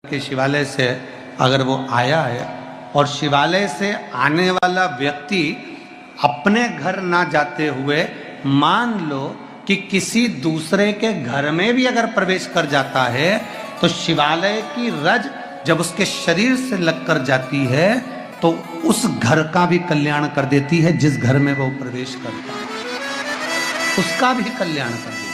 कि शिवालय से अगर वो आया है और शिवालय से आने वाला व्यक्ति अपने घर ना जाते हुए मान लो कि किसी दूसरे के घर में भी अगर प्रवेश कर जाता है तो शिवालय की रज जब उसके शरीर से लगकर जाती है तो उस घर का भी कल्याण कर देती है, जिस घर में वो प्रवेश करता है उसका भी कल्याण कर देती है।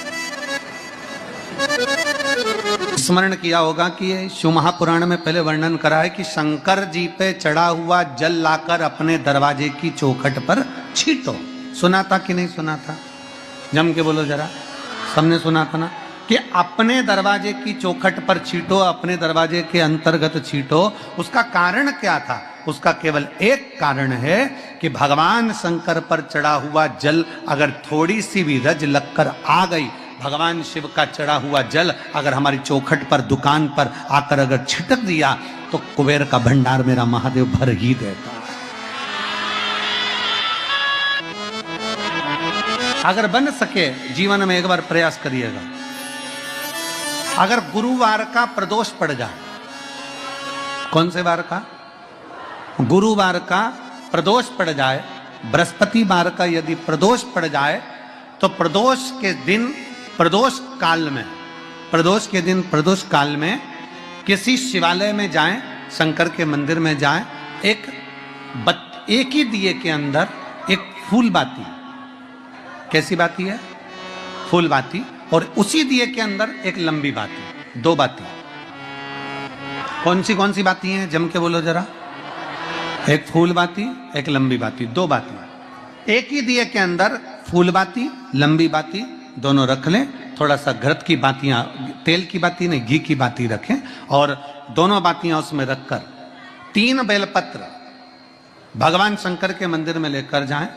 स्मरण किया होगा कि ये शिव महापुराण में पहले वर्णन करा है कि शंकर जी पे चढ़ा हुआ जल लाकर अपने दरवाजे की चौखट पर छींटो। सुना था कि नहीं सुना था? जम के बोलो जरा, सबने सुना था ना कि अपने दरवाजे की चौखट पर छींटो, अपने दरवाजे के अंतर्गत छींटो। उसका कारण क्या था? उसका केवल एक कारण है कि भगवान शंकर पर चढ़ा हुआ जल अगर थोड़ी सी भी रज लगकर आ गई, भगवान शिव का चढ़ा हुआ जल अगर हमारी चौखट पर दुकान पर आकर अगर छिटक दिया तो कुबेर का भंडार मेरा महादेव भर ही देता है। अगर बन सके जीवन में एक बार प्रयास करिएगा। अगर गुरुवार का प्रदोष पड़ जाए, कौन से वार का? गुरुवार का प्रदोष पड़ जाए, बृहस्पतिवार का यदि प्रदोष पड़ जाए तो प्रदोष के दिन प्रदोष काल में, प्रदोष के दिन प्रदोष काल में किसी शिवालय में जाएं, शंकर के मंदिर में जाएं, एक ही दिए के अंदर एक फूल बाती, कैसी बाती है? फूल बाती, और उसी दिए के अंदर एक लंबी बाती, दो बाती। कौन सी बाती हैं? जम के बोलो जरा। एक फूल बाती, एक लंबी बाती, दो बाती। एक ही दिए के अंदर फूल बाती, लंबी बाती दोनों रख लें। थोड़ा सा घृत की बातियां, तेल की बाती नहीं, घी की बाती रखें और दोनों बातियां उसमें रखकर 3 बेलपत्र भगवान शंकर के मंदिर में लेकर जाएं।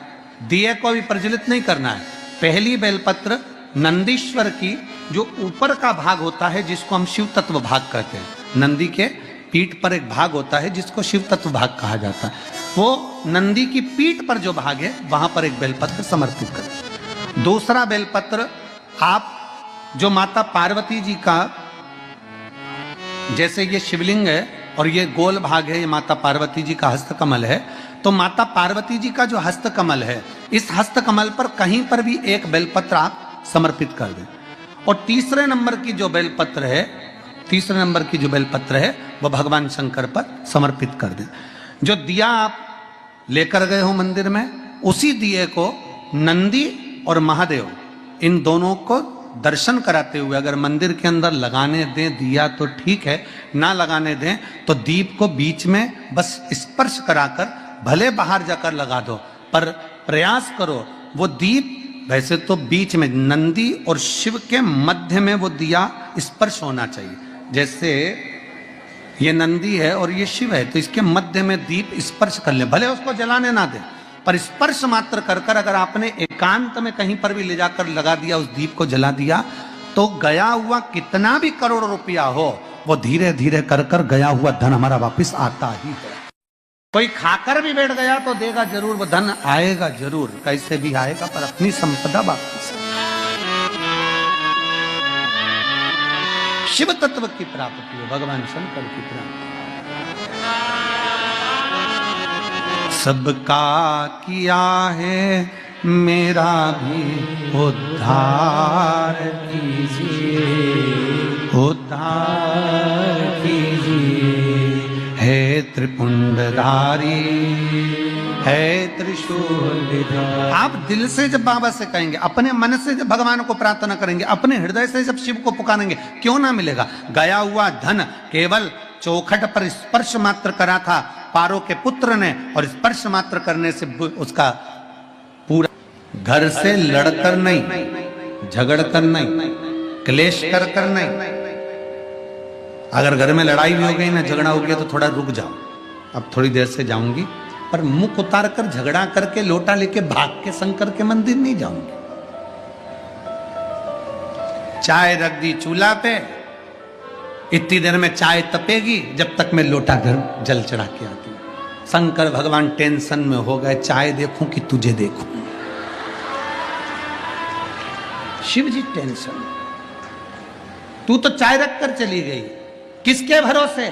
दिए को भी प्रज्वलित नहीं करना है। पहली बेलपत्र नंदीश्वर की जो ऊपर का भाग होता है जिसको हम शिव तत्व भाग कहते हैं, नंदी के पीठ पर एक भाग होता है जिसको शिव तत्व भाग कहा जाता है, वो नंदी की पीठ पर जो भाग है वहां पर एक बेलपत्र समर्पित करें। दूसरा बेलपत्र आप जो माता पार्वती जी का, जैसे ये शिवलिंग है और ये गोल भाग है, ये माता पार्वती जी का हस्तकमल है, तो माता पार्वती जी का जो हस्तकमल है, इस हस्तकमल पर कहीं पर भी एक बेलपत्र आप समर्पित कर दें। और तीसरे नंबर की जो बेलपत्र है वो भगवान शंकर पर समर्पित कर दें। जो दिया आप लेकर गए हो मंदिर में, उसी दिए को नंदी और महादेव इन दोनों को दर्शन कराते हुए अगर मंदिर के अंदर लगाने दें दिया तो ठीक है, ना लगाने दें तो दीप को बीच में बस स्पर्श कराकर भले बाहर जाकर लगा दो, पर प्रयास करो वो दीप, वैसे तो बीच में नंदी और शिव के मध्य में वो दिया स्पर्श होना चाहिए। जैसे ये नंदी है और ये शिव है तो इसके मध्य में दीप स्पर्श कर ले, भले उसको जलाने ना दे पर स्पर्श मात्र कर कर अगर आपने एकांत में कहीं पर भी ले जाकर लगा दिया, उस दीप को जला दिया, तो गया हुआ कितना भी करोड़ रुपया हो वो धीरे धीरे कर कर गया हुआ धन हमारा वापस आता ही है। कोई खाकर भी बैठ गया तो देगा जरूर, वो धन आएगा जरूर, कैसे भी आएगा पर अपनी संपदा वापस। शिव तत्व की प्राप्ति है, भगवान शंकर की प्राप्ति। सबका किया है मेरा भी उद्धार कीजिए, उद्धार कीजिए, है त्रिपुंडधारी है त्रिशूलधारी। आप दिल से जब बाबा से कहेंगे, अपने मन से जब भगवान को प्रार्थना करेंगे, अपने हृदय से जब शिव को पुकारेंगे, क्यों ना मिलेगा? गया हुआ धन केवल चौखट पर स्पर्श मात्र करा था पारो के पुत्र ने, और स्पर्श मात्र करने से उसका पूरा, घर से लड़कर नहीं, झगड़कर नहीं, क्लेश कर कर नहीं। अगर घर में लड़ाई भी हो गई ना, झगड़ा हो गया तो थोड़ा रुक जाओ, अब थोड़ी देर से जाऊंगी, पर मुख उतार कर झगड़ा करके लोटा लेके भाग के शंकर के मंदिर नहीं जाऊंगी। चाय रख दी चूल्हा पे, इतनी देर में चाय तपेगी जब तक मैं लोटा घर जल चढ़ा के आती हूँ। शंकर भगवान टेंशन में हो गए, चाय देखूं कि तुझे देखूं। शिव जी टेंशन, तू तो चाय रख कर चली गई, किसके भरोसे?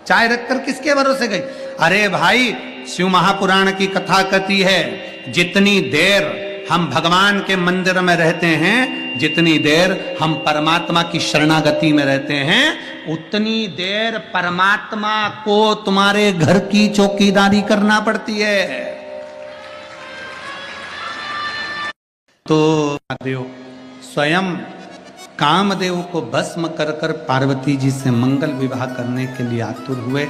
चाय रखकर किसके भरोसे गई? अरे भाई, शिव महापुराण की कथा कहती है, जितनी देर हम भगवान के मंदिर में रहते हैं, जितनी देर हम परमात्मा की शरणागति में रहते हैं, उतनी देर परमात्मा को तुम्हारे घर की चौकीदारी करना पड़ती है। तो देव स्वयं कामदेव को भस्म कर कर पार्वती जी से मंगल विवाह करने के लिए आतुर हुए।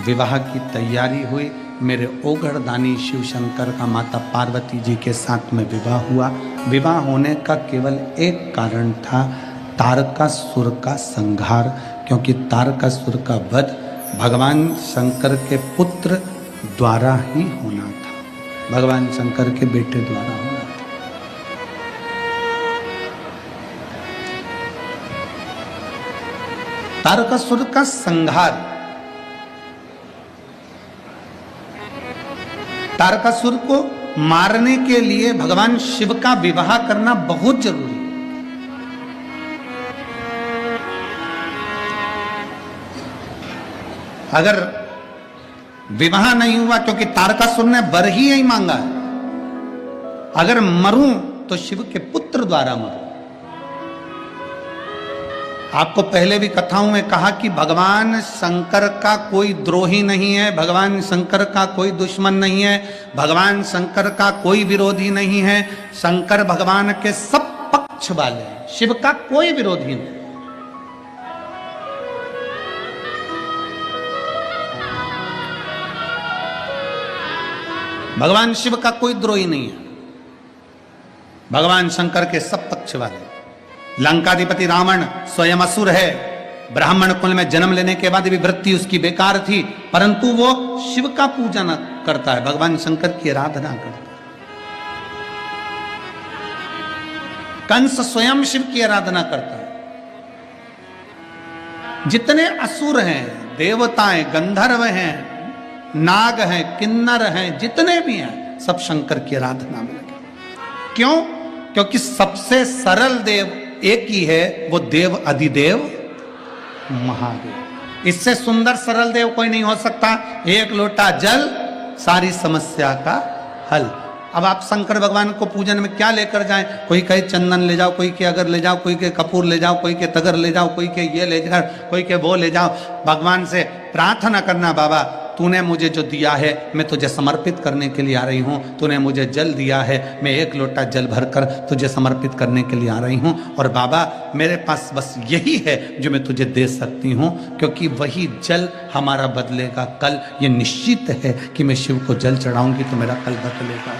विवाह की तैयारी हुई। मेरे ओगढ़ दानी शिव शंकर का माता पार्वती जी के साथ में विवाह हुआ। विवाह होने का केवल एक कारण था, तारकासुर का संहार, क्योंकि तारकासुर का वध भगवान शंकर के पुत्र द्वारा ही होना था, भगवान शंकर के बेटे द्वारा होना था। तारकासुर का संहार, तारकासुर को मारने के लिए भगवान शिव का विवाह करना बहुत जरूरी है। अगर विवाह नहीं हुआ, क्योंकि तारकासुर ने वर ही यही मांगा है, अगर मरूं तो शिव के पुत्र द्वारा मरूं। आपको पहले भी कथाओं में कहा कि भगवान शंकर का कोई द्रोही नहीं है, भगवान शंकर का कोई दुश्मन नहीं है, भगवान शंकर का कोई विरोधी नहीं है। शंकर भगवान के सब पक्ष वाले हैं, शिव का कोई विरोधी नहीं। भगवान शिव का कोई द्रोही नहीं है, भगवान शंकर के सब पक्ष वाले। लंकाधिपति रावण स्वयं असुर है, ब्राह्मण कुल में जन्म लेने के बाद भी वृत्ति उसकी बेकार थी, परंतु वो शिव का पूजन करता है, भगवान शंकर की आराधना करता है। कंस स्वयं शिव की आराधना करता है। जितने असुर हैं, देवताएं, गंधर्व हैं, नाग हैं, किन्नर हैं, जितने भी हैं, सब शंकर की आराधना में लगे। क्यों? क्योंकि सबसे सरल देव एक ही है, वो देव अधिदेव महादेव। इससे सुंदर सरल देव कोई नहीं हो सकता। एक लोटा जल, सारी समस्या का हल। अब आप शंकर भगवान को पूजन में क्या लेकर जाएं? कोई कहे चंदन ले जाओ, कोई के अगर ले जाओ, कोई के कपूर ले जाओ, कोई के तगर ले जाओ, कोई के ये ले जाओ, कोई के वो ले जाओ। भगवान से प्रार्थना करना, बाबा तूने मुझे जो दिया है मैं तुझे समर्पित करने के लिए आ रही हूँ, तूने मुझे जल दिया है, मैं एक लोटा जल भरकर तुझे समर्पित करने के लिए आ रही हूँ, और बाबा मेरे पास बस यही है जो मैं तुझे दे सकती हूँ, क्योंकि वही जल हमारा बदलेगा कल। ये निश्चित है कि मैं शिव को जल चढ़ाऊंगी तो मेरा कल बदलेगा।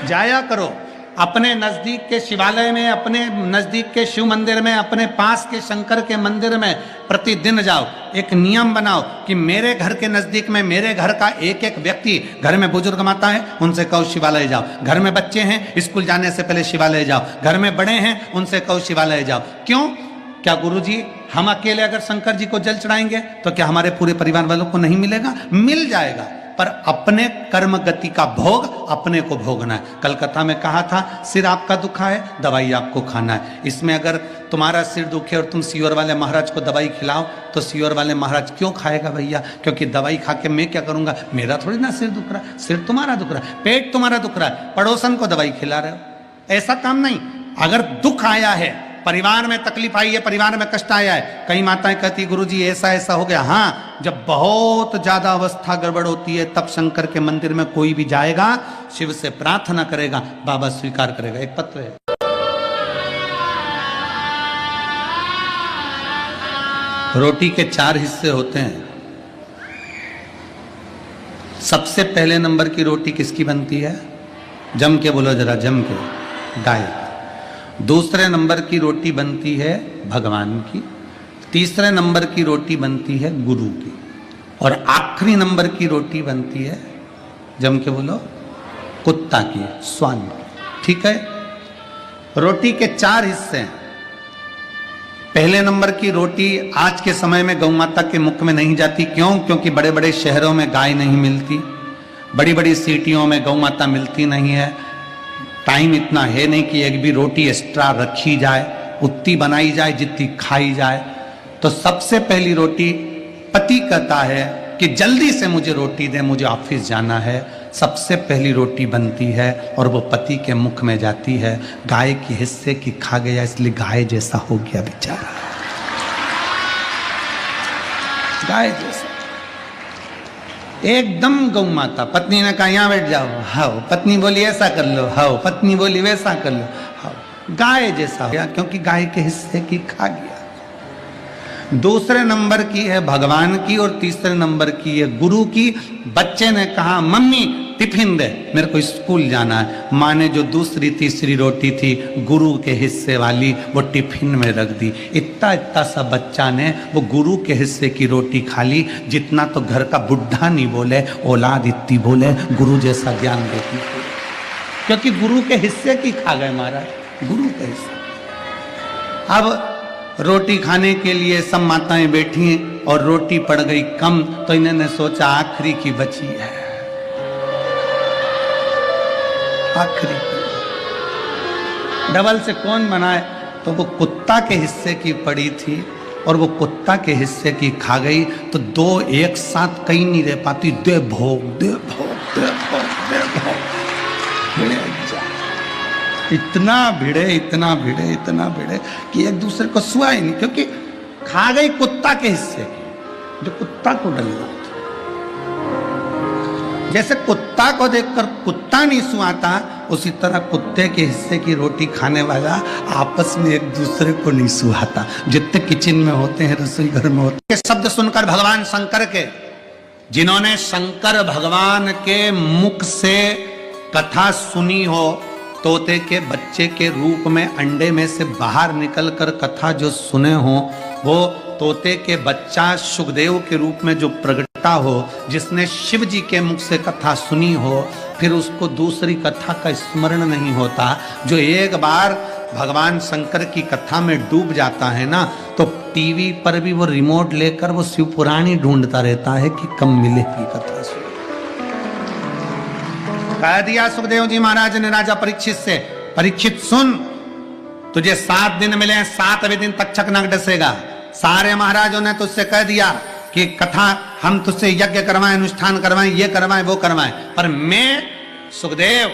जाया करो अपने नजदीक के शिवालय में, अपने नजदीक के शिव मंदिर में, अपने पास के शंकर के मंदिर में प्रतिदिन जाओ। एक नियम बनाओ कि मेरे घर के नजदीक में, मेरे घर का एक एक व्यक्ति, घर में बुजुर्ग माता है उनसे कहो शिवालय जाओ, घर में बच्चे हैं स्कूल जाने से पहले शिवालय जाओ, घर में बड़े हैं उनसे कहो शिवालय जाओ। क्यों? क्या गुरुजी हम अकेले अगर शंकर जी को जल चढ़ाएंगे तो क्या हमारे पूरे परिवार वालों को नहीं मिलेगा? मिल जाएगा, पर अपने कर्म गति का भोग अपने को भोगना है। कलकत्ता में कहा था, सिर आपका दुखा है, दवाई आपको खाना है। इसमें अगर तुम्हारा सिर दुखे और तुम सियोर वाले महाराज को दवाई खिलाओ तो सियोर वाले महाराज क्यों खाएगा भैया? क्योंकि दवाई खा के मैं क्या करूंगा? मेरा थोड़ी ना सिर दुख रहा है, सिर तुम्हारा दुख रहा है, पेट तुम्हारा दुख रहा है, पड़ोसन को दवाई खिला रहे हो। ऐसा काम नहीं। अगर दुख आया है, परिवार में तकलीफ आई है, परिवार में कष्ट आया है, कई माताएं कहती गुरुजी ऐसा ऐसा हो गया। हाँ, जब बहुत ज्यादा अवस्था गड़बड़ होती है तब शंकर के मंदिर में कोई भी जाएगा, शिव से प्रार्थना करेगा, बाबा स्वीकार करेगा। एक पत्र है, रोटी के 4 हिस्से होते हैं। सबसे पहले नंबर की रोटी किसकी बनती है? जम के बोलो जरा, जम के, गाय। दूसरे नंबर की रोटी बनती है भगवान की, तीसरे नंबर की रोटी बनती है गुरु की, और आखिरी नंबर की रोटी बनती है, जम के बोलो, कुत्ता की, स्वान की। ठीक है? रोटी के 4 हिस्से हैं। पहले नंबर की रोटी आज के समय में गौ माता के मुख में नहीं जाती। क्यों? क्योंकि बड़े बड़े शहरों में गाय नहीं मिलती, बड़ी बड़ी सिटियों में गौ माता मिलती नहीं है, टाइम इतना है नहीं कि एक भी रोटी एक्स्ट्रा रखी जाए। उतनी बनाई जाए जितनी खाई जाए। तो सबसे पहली रोटी पति कहता है कि जल्दी से मुझे रोटी दे, मुझे ऑफिस जाना है। सबसे पहली रोटी बनती है और वो पति के मुख में जाती है। गाय के हिस्से की खा गया, इसलिए गाय जैसा हो गया बेचारा, गाय जैसा एकदम गौ माता। पत्नी ने कहा यहाँ बैठ जाओ, हाओ। पत्नी बोली ऐसा कर लो, हाओ। पत्नी बोली वैसा कर लो, हाओ। गाय जैसा हो गया, क्योंकि गाय के हिस्से की खा गया। दूसरे नंबर की है भगवान की और तीसरे नंबर की है गुरु की। बच्चे ने कहा मम्मी टिफिन दे, मेरे को स्कूल जाना है। माँ ने जो दूसरी तीसरी रोटी थी गुरु के हिस्से वाली वो टिफिन में रख दी। इतना इतना सा बच्चा ने वो गुरु के हिस्से की रोटी खा ली, जितना तो घर का बुढ़ा नहीं बोले, औलाद इतनी बोले गुरु जैसा ज्ञान देती, क्योंकि गुरु के हिस्से की खा गए महाराज, गुरु के हिस्से। अब रोटी खाने के लिए सब माताएं बैठी हैं और रोटी पड़ गई कम, तो इन्होंने सोचा आखिरी की बची है, आखिरी डबल से कौन बनाए। तो वो कुत्ता के हिस्से की पड़ी थी और वो कुत्ता के हिस्से की खा गई। तो दो एक साथ कहीं नहीं रह पाती, दे भोग दे भोग दे भोग दे भोग, इतना भिड़े इतना भिड़े इतना भिड़े कि एक दूसरे को सुआ ही नहीं, क्योंकि खा गई कुत्ता के हिस्से की, जो कुत्ता को डलना था। जैसे कुत्ता को देखकर कुत्ता नहीं सुआता, उसी तरह कुत्ते के हिस्से की रोटी खाने वाला आपस में एक दूसरे को नहीं सुहाता। जितने किचन में होते हैं, रसोई घर में होते हैं, शब्द सुनकर भगवान शंकर के, जिन्होंने शंकर भगवान के मुख से कथा सुनी हो, तोते के बच्चे के रूप में अंडे में से बाहर निकलकर कथा जो सुने हो, वो तोते के बच्चा सुखदेव के रूप में जो प्रगटा हो, जिसने शिव जी के मुख से कथा सुनी हो, फिर उसको दूसरी कथा का स्मरण नहीं होता। जो एक बार भगवान शंकर की कथा में डूब जाता है ना, तो टीवी पर भी वो रिमोट लेकर वो शिव पुराण ढूंढता रहता है कि कब मिलेगी कथा सुन। कह दिया सुखदेव जी महाराज ने राजा परीक्षित से, परीक्षित सुन, तुझे 7 दिन मिले, 7वें दिन तक्षक नाग डसेगा। सारे महाराजों ने तुझसे कह दिया कि कथा हम तुझसे यज्ञ करवाएं, अनुष्ठान करवाएं, ये करवाएं वो करवाएं, पर मैं सुखदेव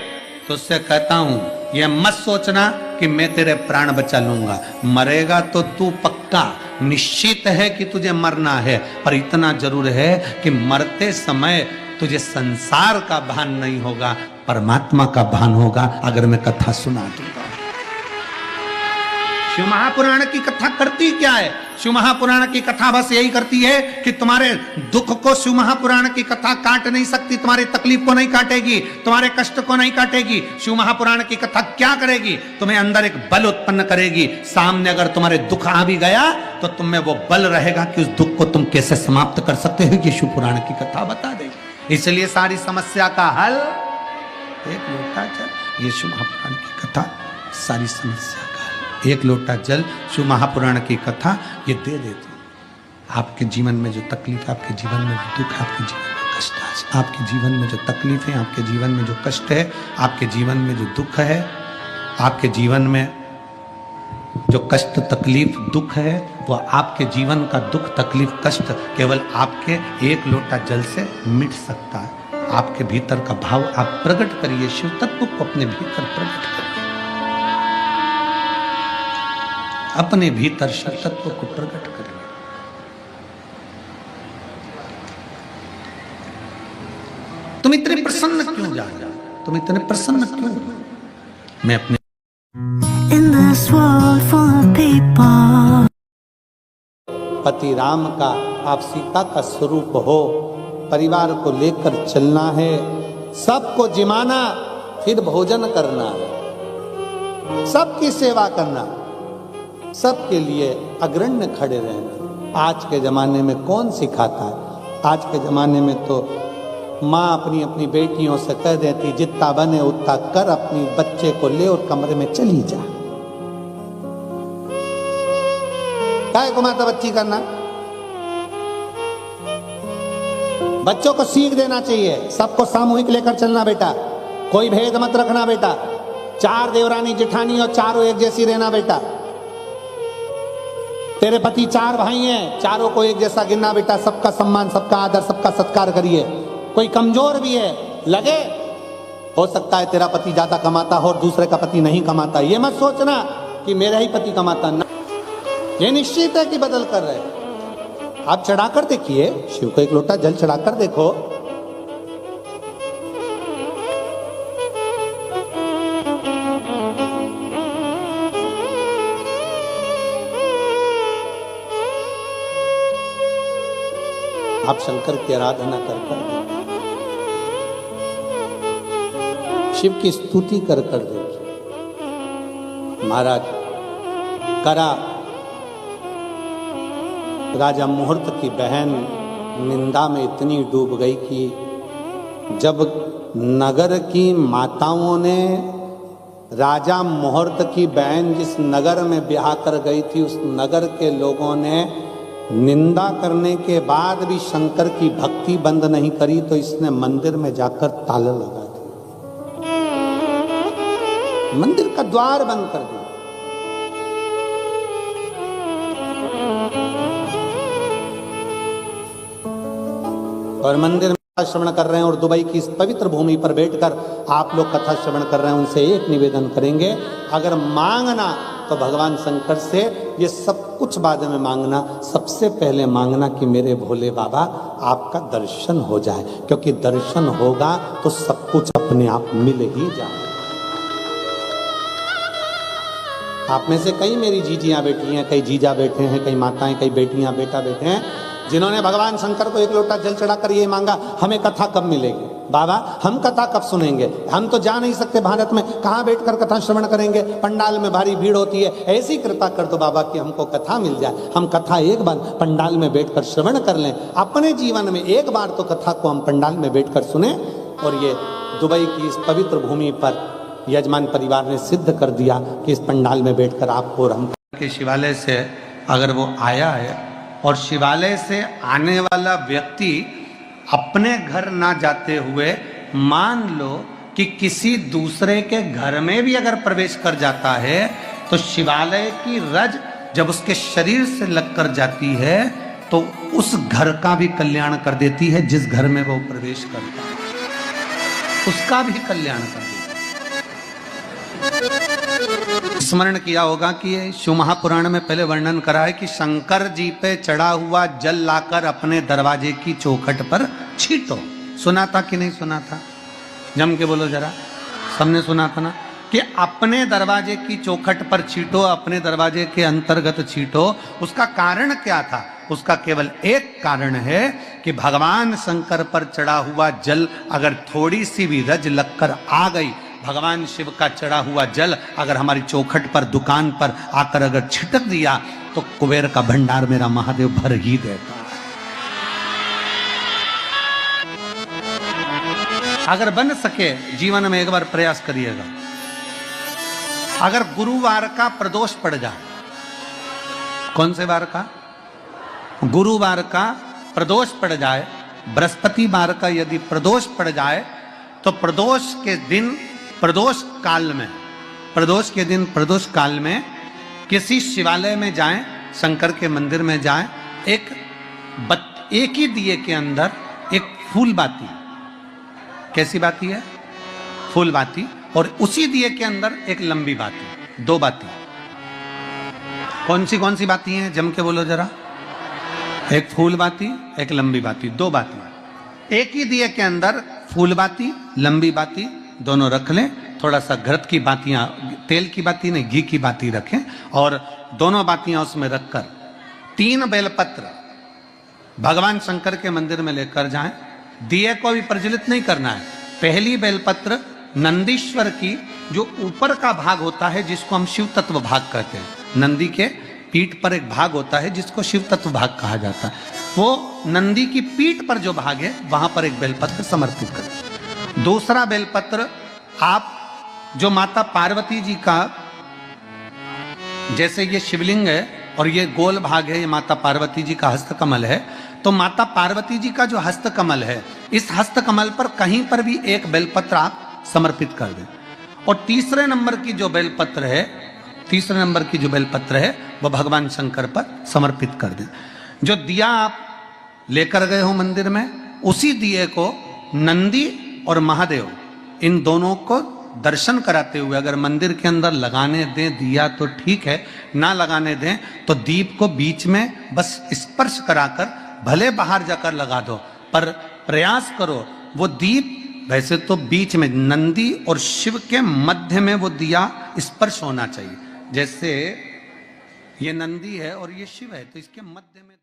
तुझसे कहता हूं ये मत सोचना कि मैं तेरे प्राण बचा लूंगा। मरेगा तो तू पक्का, निश्चित है कि तुझे मरना है, पर इतना जरूर है कि मरते समय तुझे संसार का भान नहीं होगा, परमात्मा का भान होगा अगर मैं कथा सुना दूंगा। शिव महापुराण की कथा करती क्या है? शिव महापुराण की कथा बस यही करती है कि तुम्हारे दुख को शिव महापुराण की कथा काट नहीं सकती, तुम्हारी तकलीफ को नहीं काटेगी, तुम्हारे कष्ट को नहीं काटेगी। शिव महापुराण की कथा क्या करेगी? तुम्हें अंदर एक बल उत्पन्न करेगी। सामने अगर तुम्हारे दुख आ भी गया तो तुम्हें वो बल रहेगा कि उस दुख को तुम कैसे समाप्त कर सकते हो, ये शिव पुराण की कथा बता देगी। इसलिए सारी समस्या का हल एक लोटा जल, ये शिव महापुराण की कथा सारी समस्या का हल। एक लोटा जल शिव महापुराण की कथा ये दे देती। आपके जीवन में जो तकलीफ है, आपके जीवन में जो दुख है, आपके जीवन में कष्ट है, आपके जीवन में जो तकलीफ है, आपके जीवन में जो कष्ट है, आपके जीवन में जो दुख है, आपके जीवन में जो कष्ट तकलीफ दुख है, वो आपके जीवन का दुख तकलीफ कष्ट केवल आपके एक लोटा जल से मिट सकता है। आपके भीतर का भाव आप प्रकट करिए, शिव तत्व को अपने भीतर प्रकट करिए, अपने भीतर शिव तत्व को प्रकट करिए। तुम इतने प्रसन्न क्यों जा रहे हो? तुम इतने प्रसन्न क्यों? मैं अपने पति राम का, आप सीता का स्वरूप हो, परिवार को लेकर चलना है, सबको जिमाना, फिर भोजन करना है, सबकी सेवा करना, सबके लिए अग्रण्य खड़े रहना। आज के जमाने में कौन सिखाता है? आज के जमाने में तो माँ अपनी अपनी बेटियों से कह देती जितना बने उतना कर, अपनी बच्चे को ले और कमरे में चली जा। काय को माता बच्ची करना? बच्चों को सीख देना चाहिए, सबको सामूहिक लेकर चलना बेटा, कोई भेद मत रखना बेटा, 4 देवरानी जेठानी और चारों एक जैसी रहना बेटा। तेरे पति 4 भाई हैं, चारों को एक जैसा गिनना बेटा, सबका सम्मान, सबका आदर, सबका सत्कार करिए। कोई कमजोर भी है, लगे हो सकता है तेरा पति ज्यादा कमाता हो और दूसरे का पति नहीं कमाता, ये मत सोचना कि मेरा ही पति कमाता ना, ये निश्चित है कि बदल कर रहे। आप चढ़ाकर देखिए, शिव को एक लोटा जल चढ़ाकर देखो, आप शंकर की आराधना कर शिव की स्तुति कर देखिए। महाराज करा राजा मुहूर्त की बहन निंदा में इतनी डूब गई कि जब नगर की माताओं ने राजा मुहूर्त की बहन जिस नगर में ब्याह कर गई थी, उस नगर के लोगों ने निंदा करने के बाद भी शंकर की भक्ति बंद नहीं करी, तो इसने मंदिर में जाकर ताला लगा दिया, मंदिर का द्वार बंद कर दिया। और मंदिर में श्रवण कर रहे हैं और दुबई की इस पवित्र भूमि पर बैठकर आप लोग कथा श्रवण कर रहे हैं, उनसे एक निवेदन करेंगे, अगर मांगना तो भगवान शंकर से ये सब कुछ बाद में मांगना, सबसे पहले मांगना कि मेरे भोले बाबा आपका दर्शन हो जाए, क्योंकि दर्शन होगा तो सब कुछ अपने आप मिल ही जाए। आप में से कई मेरी जीजियां बैठी हैं, कई जीजा बैठे हैं, कई माताएं, कई बेटियां, बेटा बैठे हैं, जिन्होंने भगवान शंकर को एक लोटा जल चढ़ाकर ये मांगा, हमें कथा कब मिलेगी बाबा, हम कथा कब सुनेंगे, हम तो जा नहीं सकते भारत में, कहाँ बैठकर कथा श्रवण करेंगे, पंडाल में भारी भीड़ होती है, ऐसी कृपा कर दो बाबा कि हमको कथा मिल जाए, हम कथा एक बार पंडाल में बैठकर श्रवण कर लें, अपने जीवन में एक बार तो कथा को हम पंडाल में बैठकर सुने। और ये दुबई की इस पवित्र भूमि पर यजमान परिवार ने सिद्ध कर दिया कि इस पंडाल में बैठकर आपको और हम के शिवालय से अगर वो आया है और शिवालय से आने वाला व्यक्ति अपने घर ना जाते हुए मान लो कि किसी दूसरे के घर में भी अगर प्रवेश कर जाता है, तो शिवालय की रज जब उसके शरीर से लगकर जाती है तो उस घर का भी कल्याण कर देती है, जिस घर में वो प्रवेश करता है उसका भी कल्याण कर देती है। स्मरण किया होगा कि ये शिव महापुराण में पहले वर्णन करा है कि शंकर जी पे चढ़ा हुआ जल लाकर अपने दरवाजे की चौखट पर छींटो। सुना था कि नहीं सुना था? जम के बोलो जरा, सबने सुना था ना कि अपने दरवाजे की चौखट पर छींटो, अपने दरवाजे के अंतर्गत छींटो। उसका कारण क्या था? उसका केवल एक कारण है कि भगवान शंकर पर चढ़ा हुआ जल अगर थोड़ी सी भी रज लगकर आ गई, भगवान शिव का चढ़ा हुआ जल अगर हमारी चौखट पर, दुकान पर आकर अगर छिटक दिया तो कुबेर का भंडार मेरा महादेव भर ही देता। अगर बन सके जीवन में एक बार प्रयास करिएगा, अगर गुरुवार का प्रदोष पड़ जाए, कौन से वार का? गुरुवार का प्रदोष पड़ जाए, बृहस्पतिवार का यदि प्रदोष पड़ जाए, तो प्रदोष के दिन, प्रदोष काल में, प्रदोष के दिन, प्रदोष काल में किसी शिवालय में जाएं, शंकर के मंदिर में जाएं, एक ही दिए के अंदर एक फूल बाती, कैसी बाती है? फूल बाती, और उसी दिए के अंदर एक लंबी बाती, 2 बाती। कौन सी बाती हैं? जम के बोलो जरा। एक फूल बाती, एक लंबी बाती, 2 बाती। एक ही दिए के अंदर फूल बाती, लंबी बाती दोनों रख लें। थोड़ा सा घृत की बातियां, तेल की बाती नहीं, घी की बाती रखें, और दोनों बातियां उसमें रखकर 3 बेलपत्र भगवान शंकर के मंदिर में लेकर जाएं। दिए को भी प्रज्वलित नहीं करना है। पहली बेलपत्र नंदीश्वर की, जो ऊपर का भाग होता है जिसको हम शिव तत्व भाग कहते हैं, नंदी के पीठ पर एक भाग होता है जिसको शिव तत्व भाग कहा जाता है, वो नंदी की पीठ पर जो भाग है वहां पर एक बेलपत्र समर्पित करें। दूसरा बेलपत्र आप जो माता पार्वती जी का, जैसे ये शिवलिंग है और ये गोल भाग है, ये माता पार्वती जी का हस्तकमल है, तो माता पार्वती जी का जो हस्तकमल है, इस हस्तकमल पर कहीं पर भी एक बेलपत्र आप समर्पित कर दें। और तीसरे नंबर की जो बेलपत्र है, तीसरे नंबर की जो बेलपत्र है वह भगवान शंकर पर समर्पित कर दें। जो दिया आप लेकर गए हो मंदिर में, उसी दिए को नंदी और महादेव इन दोनों को दर्शन कराते हुए अगर मंदिर के अंदर लगाने दें दिया तो ठीक है, ना लगाने दें तो दीप को बीच में बस स्पर्श कराकर भले बाहर जाकर लगा दो, पर प्रयास करो वो दीप वैसे तो बीच में नंदी और शिव के मध्य में वो दिया स्पर्श होना चाहिए। जैसे ये नंदी है और ये शिव है तो इसके मध्य में